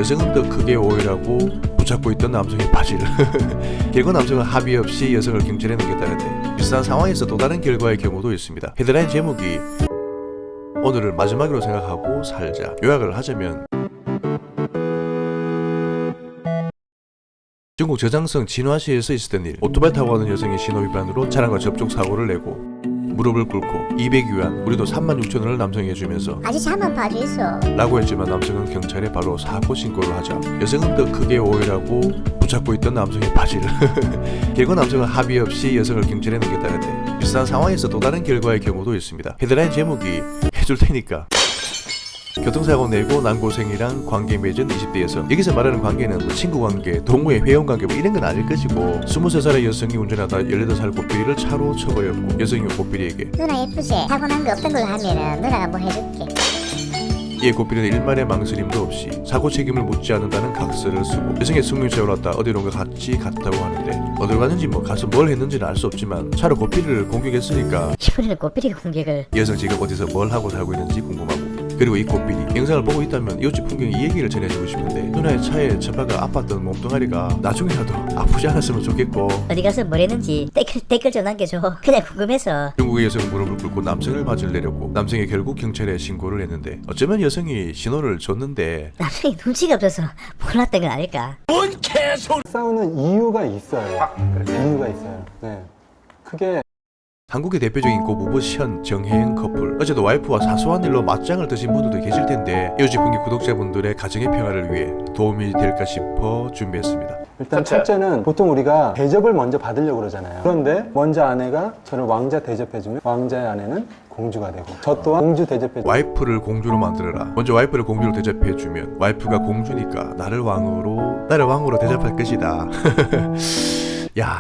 여성은 더 크게 오해라고 붙잡고 있던 남성의 바지를 결국 남성은 합의 없이 여성을 경찰에 넘겼다는데 비슷한 상황에서 또 다른 결과의 경우도 있습니다. 헤드라인 제목이 오늘을 마지막으로 생각하고 살자. 요약을 하자면 중국 저장성 진화시에서 있었던 일. 오토바이 타고 가는 여성이 신호위반으로 차량과 접촉 사고를 내고 무릎을 꿇고 200위안 우리도 36,000원을 남성에게 주면서 아저씨 한번 봐주이소 라고 했지만 남성은 경찰에 바로 사고 신고를 하자 여성은 더 크게 오해라고 붙잡고 있던 남성의 바지를 결국 남성은 합의 없이 여성을 경찰에 넘겼다는데 비슷한 상황에서 또 다른 결과의 경우도 있습니다. 헤드라인 제목이 해줄 테니까 교통사고 내고 난고생이랑 관계 맺은 20대에서 여기서 말하는 관계는 뭐 친구관계, 동호회, 회원관계 뭐 이런 건 아닐 것이고 23살의 여성이 운전하다 18살 꽃비리를 차로 쳐버렸고 여성이 꽃비리에게 누나 예쁘지? 사고 난 거 없던 걸로 하면은 누나가 뭐 해줄게. 이에 꽃비리는 일말의 망설임도 없이 사고 책임을 묻지 않는다는 각서를 쓰고 여성의 승용차에 올랐다 어디론가 같이 갔다고 하는데 어디로 갔는지 뭐 가서 뭘 했는지는 알 수 없지만 차로 꽃비리를 공격했으니까 이번에는 꽃비리 공격을. 이 여성 지금 어디서 뭘 하고 살고 있는지 궁금하고 그리고 이 꽃비리 영상을 보고 있다면 이웃집 풍경에 이 얘기를 전해주고 싶은데 누나의 차에 처박아 아팠던 몸뚱아리가 나중에라도 아프지 않았으면 좋겠고 어디 가서 뭘 했는지 댓글 좀 남겨줘. 그냥 궁금해서. 중국의 여성은 무릎을 꿇고 남성을 바지를 내렸고 남성이 결국 경찰에 신고를 했는데 어쩌면 여성이 신호를 줬는데 남성이 눈치가 없어서 몰랐던 건 아닐까. 싸우는 이유가 있어요. 이유가 있어요. 네. 크게 한국의 대표적인 고부부 션 정혜영 커플 어제도 와이프와 사소한 일로 맞짱을 드신 분들도 계실 텐데 이웃집 분기 구독자분들의 가정의 평화를 위해 도움이 될까 싶어 준비했습니다. 일단 첫째는 보통 우리가 대접을 먼저 받으려고 그러잖아요. 그런데 먼저 아내가 저를 왕자 대접해주면 왕자의 아내는 공주가 되고 저 또한 공주 대접해주면 와이프를 공주로 만들어라. 먼저 와이프를 공주로 대접해주면 와이프가 공주니까 나를 왕으로 대접할 것이다. 야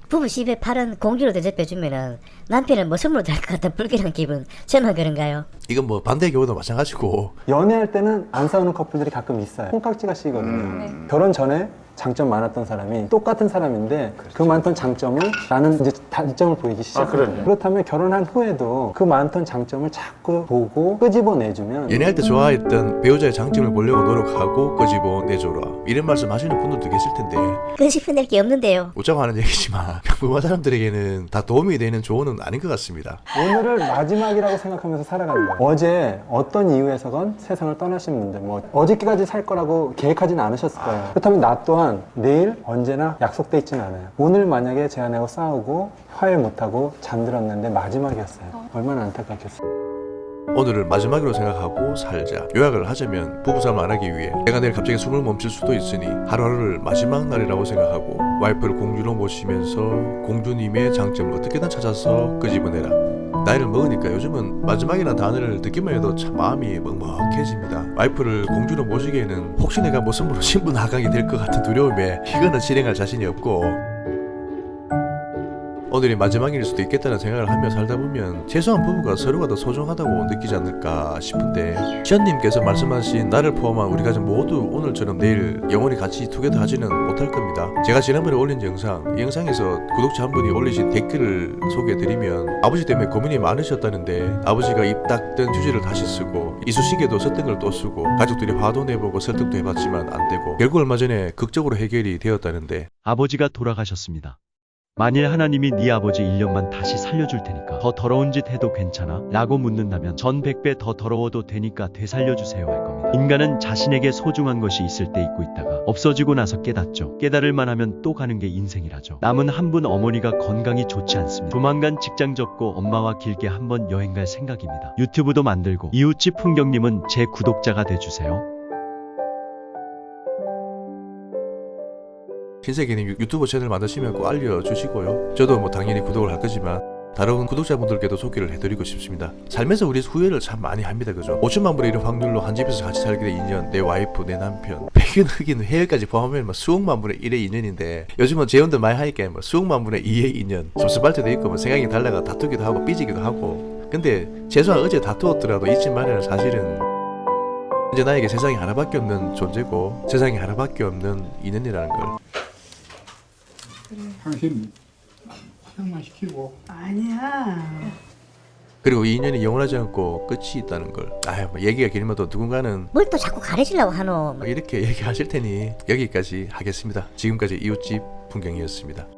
부부 10에8은 공주로 대접해주면은 남편은 뭐 선물로 될 것 같은 불길한 기분. 저만 그런가요? 이건 뭐 반대의 경우도 마찬가지고 연애할 때는 안 싸우는 커플들이 가끔 있어요. 콩깍지가 씌거든요. 결혼 전에 장점 많았던 사람이 똑같은 사람인데 그 많던 장점을 나는 이제 단점을 보이기 시작해요. 그렇다면 결혼한 후에도 그 많던 장점을 자꾸 보고 끄집어내주면 연애할 때 좋아했던 배우자의 장점을 보려고 노력하고 끄집어내줘라 이런 말씀 하시는 분들도 계실 텐데 끄집어낼 게 없는데요. 웃자고 하는 얘기지만 평범한 사람들에게는 다 도움이 되는 조언은 아닌 것 같습니다. 오늘을 마지막이라고 생각하면서 살아가는 거예요. 어제 어떤 이유에서건 세상을 떠나신 분들 뭐 어저께까지 살 거라고 계획하지는 않으셨을 거예요. 그렇다면 나 또한 내일 언제나 약속돼 있지는 않아요. 오늘 만약에 제 아내하고 싸우고 화해 못하고 잠들었는데 마지막이었어요. 얼마나 안타깝겠어요. 오늘을 마지막으로 생각하고 살자. 요약을 하자면 부부싸움 안 하기 위해 내가 내일 갑자기 숨을 멈출 수도 있으니 하루하루를 마지막 날이라고 생각하고 와이프를 공주로 모시면서 공주님의 장점을 어떻게든 찾아서 끄집어내라. 나이를 먹으니까 요즘은 마지막이라는 단어를 듣기만 해도 참 마음이 먹먹해집니다. 와이프를 공주로 모시기에는 혹시 내가 뭐 선물로 신분 하강이 될 것 같은 두려움에 이거는 실행할 자신이 없고 오늘이 마지막일 수도 있겠다는 생각을 하며 살다 보면 최소한 부부가 서로가 더 소중하다고 느끼지 않을까 싶은데 시연님께서 말씀하신 나를 포함한 우리 가족 모두 오늘처럼 내일 영원히 같이 투게더 하지는 못할 겁니다. 제가 지난번에 올린 영상, 이 영상에서 구독자 한 분이 올리신 댓글을 소개해드리면 아버지 때문에 고민이 많으셨다는데 아버지가 입 닦던 휴지를 다시 쓰고 이쑤시개도 썼던 걸 또 쓰고 가족들이 화도 내보고 설득도 해봤지만 안 되고 결국 얼마 전에 극적으로 해결이 되었다는데 아버지가 돌아가셨습니다. 만일 하나님이 네 아버지 1년만 다시 살려줄 테니까 더 더러운 짓 해도 괜찮아? 라고 묻는다면 전 100배 더 더러워도 되니까 되살려주세요 할 겁니다. 인간은 자신에게 소중한 것이 있을 때 잊고 있다가 없어지고 나서 깨닫죠. 깨달을만 하면 또 가는 게 인생이라죠. 남은 한 분 어머니가 건강이 좋지 않습니다. 조만간 직장 접고 엄마와 길게 한번 여행 갈 생각입니다. 유튜브도 만들고 이웃집 풍경님은 제 구독자가 돼주세요. 신세계님 유튜브 채널 만드시면 꼭 알려주시고요. 저도 뭐 당연히 구독을 할 거지만 다른 구독자분들께도 소개를 해드리고 싶습니다. 살면서 우리 후회를 참 많이 합니다. 그죠? 5천만 분의 1 확률로 한 집에서 같이 살게 된 인연, 내 와이프, 내 남편, 백인, 흑인, 해외까지 포함하면 뭐 수억만 분의 1의 인연인데 요즘은 재혼도 많이 하니까 뭐 수억만 분의 2의 인연, 섭섭할 때도 있고 뭐 생각이 달라가 다투기도 하고 삐지기도 하고 근데 최소한 어제 다투었더라도 잊지 말아야 사실은 이제 나에게 세상에 하나밖에 없는 존재고 세상에 하나밖에 없는 인연이라는 걸 당신 화장만 시키고 아니야. 그리고 이 인연이 영원하지 않고 끝이 있다는 걸. 아유, 뭐 얘기가 길면 또 누군가는 뭘 또 자꾸 가르치려고 하노. 이렇게 얘기하실 테니 여기까지 하겠습니다. 지금까지 이웃집 풍경이었습니다.